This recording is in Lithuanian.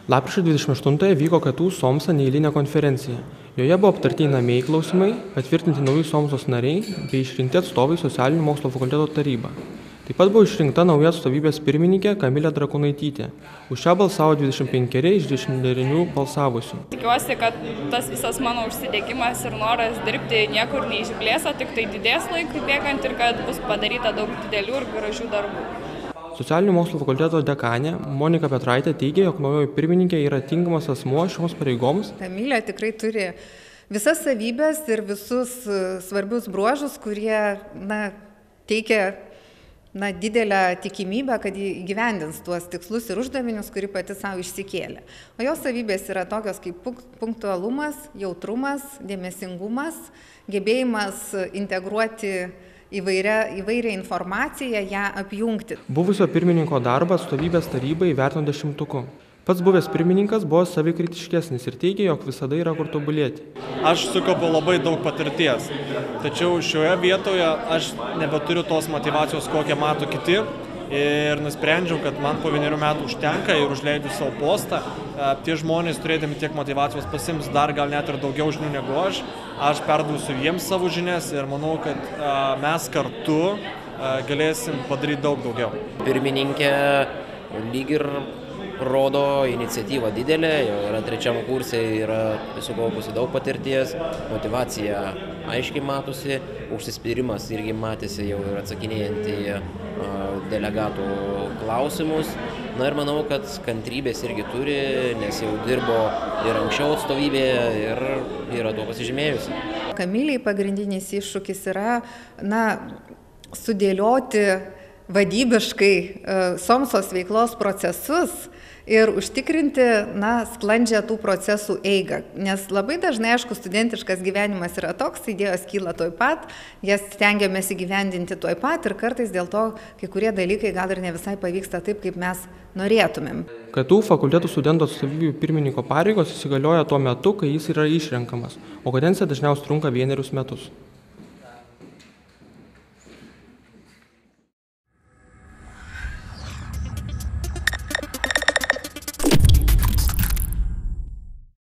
Lapkričio 28-ąją vyko KTU SOMSA neeilinė konferencija. Joje buvo aptarti einamieji klausimai, patvirtinti nauji SOMSOS nariai bei išrinkti atstovai Socialinių mokslo fakulteto tarybą. Taip pat buvo išrinkta nauja atstovybės pirmininkė Kamilė Drakonaitytė. Už šią balsavo 25 iš 29 balsavusių. Tikiuosi, kad tas visas mano užsidegimas ir noras dirbti niekur neišblės, o tik tai didės laikui bėgant ir kad bus padaryta daug didelių ir gražių darbų. Socialinių mokslo fakulteto dekanė Monika Petraitė teigia, jog naujoji pirmininkė yra tinkamas asmuo šioms pareigoms. Kamilė tikrai turi visas savybės ir visus svarbius bruožus, kurie teikia didelę tikimybę, kad jį įgyvendins tuos tikslus ir uždavinius, kurį pati savo išsikėlė. O jos savybės yra tokios kaip punktualumas, jautrumas, dėmesingumas, gebėjimas integruoti įvairią informaciją, ją apjungti. Buvusio pirmininko darbą atstovybės taryba įvertino 10. Pats buvęs pirmininkas buvo savikritiškesnis ir teigė, jog visada yra kur tobulėti. Aš sukaupiau labai daug patirties, tačiau šioje vietoje aš nebeturiu tos motyvacijos, kokią mato kiti. Ir nusprendžiau, kad man po 1 metų užtenka ir užleidžiu savo postą. Tie žmonės, turėdami tiek motyvacijos, pasiims dar gal net ir daugiau žinių negu aš perduosiu jiems savo žinias ir manau, kad mes kartu galėsim padaryti daug daugiau. Pirmininkė lyg ir rodo iniciatyvą didelę, jau yra 3 kurse, yra sukaupusi daug patirties, motyvacija aiškiai matosi, užsispyrimas irgi matėsi jau ir atsakinėjant į delegatų klausimus. Ir manau, kad kantrybės irgi turi, nes jau dirbo ir anksčiau atstovybėje ir yra tuo pasižymėjusi. Kamiliai pagrindinis iššūkis yra sudėlioti vadybiškai SOMSOS veiklos procesus ir užtikrinti sklandžią tų procesų eigą. Nes labai dažnai, aišku, studentiškas gyvenimas yra toks, idėjos kyla toj pat, jas stengiamės įgyvendinti toj pat ir kartais dėl to kai kurie dalykai gal ir ne visai pavyksta taip, kaip mes norėtumėm. KTU fakultetų studentų atstovybių pirmininko pareigos įsigalioja tuo metu, kai jis yra išrenkamas, o kadencija dažniausiai trunka 1 metus.